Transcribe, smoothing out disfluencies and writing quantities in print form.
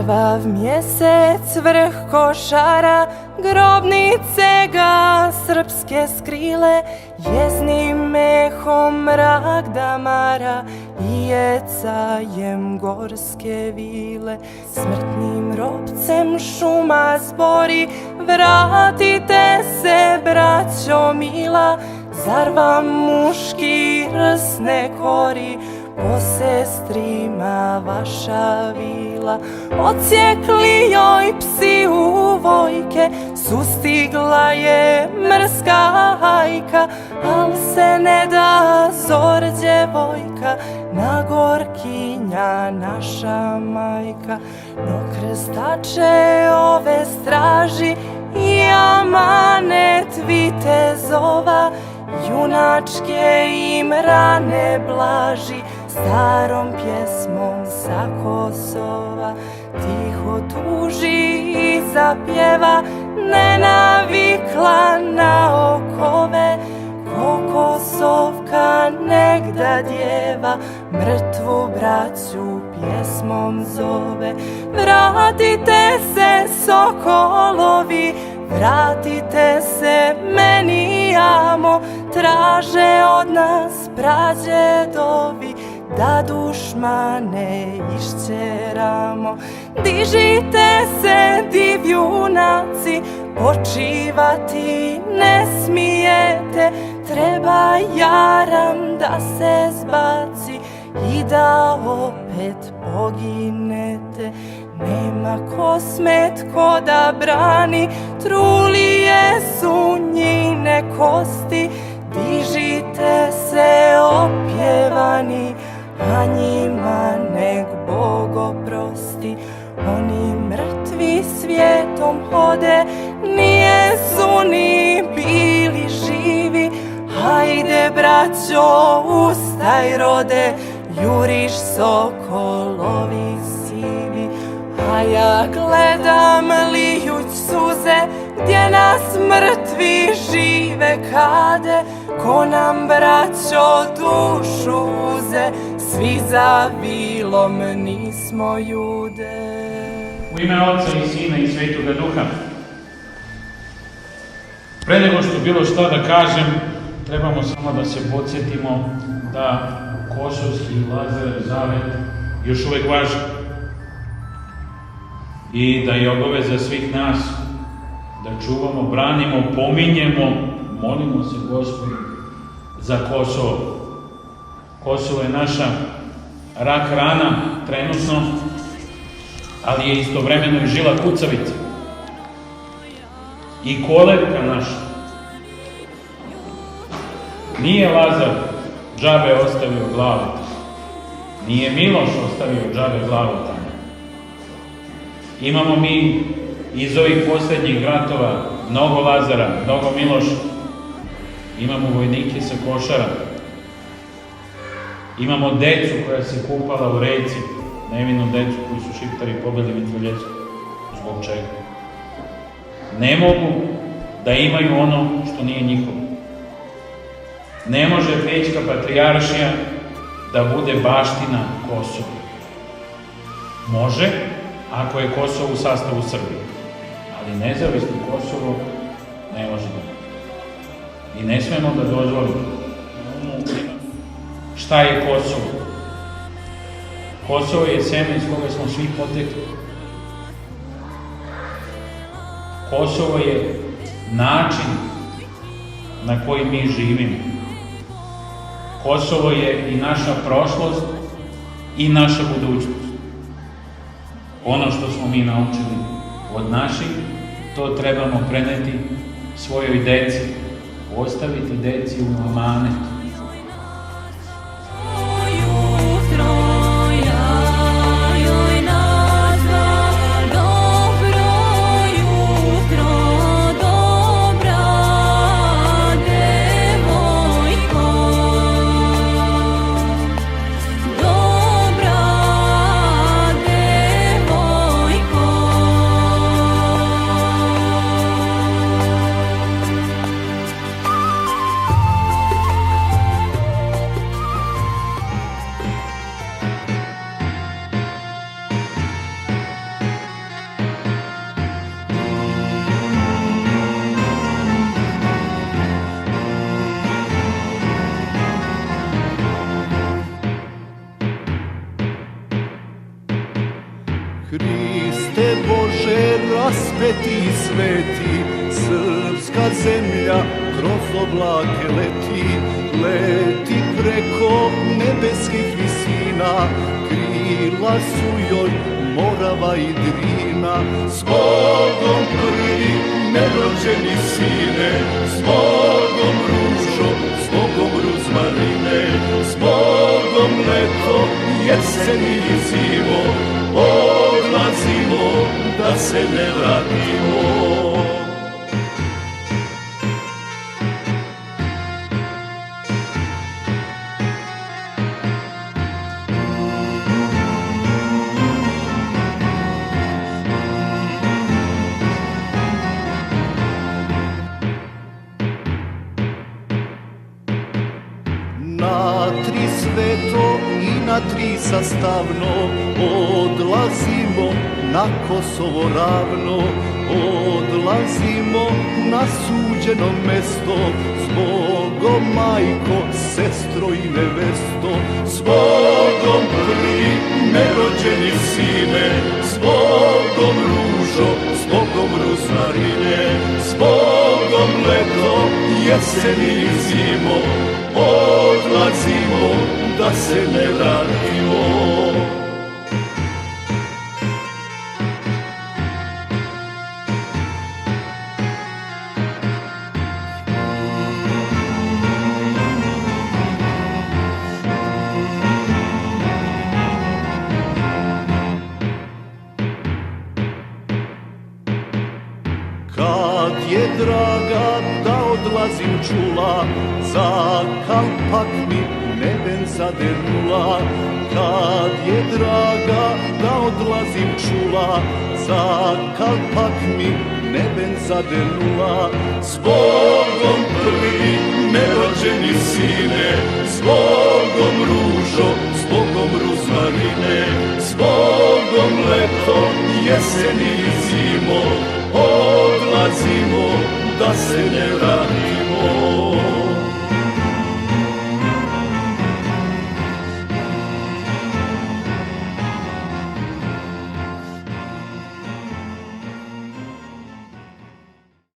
Krvav mjesec vrh košara, grobnice ga srpske skrile, jeznim mehom mrak damara i jecajem gorske vile. Smrtnim ropcem šuma zbori, vratite se, braćo mila, zar vam muški rs ne kori, po sestrima vaša vila. Odsjekli joj psi u vojke, sustigla je mrska hajka, al se ne da zor djevojka, na gorkinja naša majka. No krstače ove straži i amanet vitezova, junačke im rane blaži, starom pjesmom sa Kosova. Tiho tuži i zapjeva, ne navikla na okove, ko Kosovka negda djeva, mrtvu braću pjesmom zove. Vratite se, sokolovi, vratite se, meni amo, traže od nas prađedovi, da dušmane išćeramo. Dižite se, divjunaci, počivati ne smijete, treba jaram da se zbaci i da opet poginete. Nema ko smetko da brani, trulije su njine kosti, dižite se opjevani, a njima nek Bog oprosti. Oni mrtvi svijetom hode, nijesu ni bili živi, hajde braćo, ustaj rode, juriš sokolovi sivi. A ja gledam lijuć suze, gdje nas mrtvi žive kade, ko nam braćo dušu uze, svi za vilom nismo jude. U ime Oca i Sina i Svetoga Duha. Pre nego što bilo šta da kažem, trebamo samo da se podsjetimo da Kosovski Lazarев zavet još uvek važi i da je obaveza svih nas da čuvamo, branimo, pominjemo, molimo se Gospodu za Kosovo. Kosovo je naša rak rana trenutno, ali je istovremeno i žila kucavica i kolevka naša. Nije Lazar džabe ostavio glavu, nije Miloš ostavio džabe glavu tamo. Imamo mi iz ovih posljednjih ratova mnogo Lazara, mnogo Miloša. Imamo vojnike sa Košara. Imamo decu koja se kupala u reci, nevinu decu koju su Šiptari pobili Mitraljevsku. Zbog čega? Ne mogu da imaju ono što nije njihovo. Ne može Pećka patrijaršija da bude baština Kosova. Može, ako je Kosovo u sastavu Srbije, ali nezavisno Kosovo ne može da. I ne smemo da dozvolimo. Šta je Kosovo? Kosovo je seme iz koga smo svi potekli. Kosovo je način na koji mi živimo. Kosovo je i naša prošlost i naša budućnost. Ono što smo mi naučili od naših, to trebamo preneti svojoj deci, ostaviti deci u amanet. sveti, sveti, srpska zemlja kroz oblake leti, leti preko nebeskih visina, krila su joj Morava i Drina. S Bogom prvi nerođeni sine, s Bogom ružo, s Bogom ruzmarine, s Bogom leto, jesen i zimo, odlazimo da se ne vratimo. Na tri sveto i na tri sastavno odlazimo na Kosovo ravno, odlazimo na suđeno mesto, s Bogom majko, sestro i nevesto, s Bogom prvi nerođeni sine, s Bogom ružo, s Bogom ruzmarine, s Bogom leto, jesen i zimo, odlazimo da se ne vratimo. Kad je draga da odlazim čula, za kalpak mi neben zadernula. Kad je draga da odlazim čula, za kalpak mi neben zadernula. S Bogom prvi nerođeni sine, s Bogom ružo, s Bogom ruzmarine, s Bogom leto, jesen i zimo, odlazimo da se ne vratimo.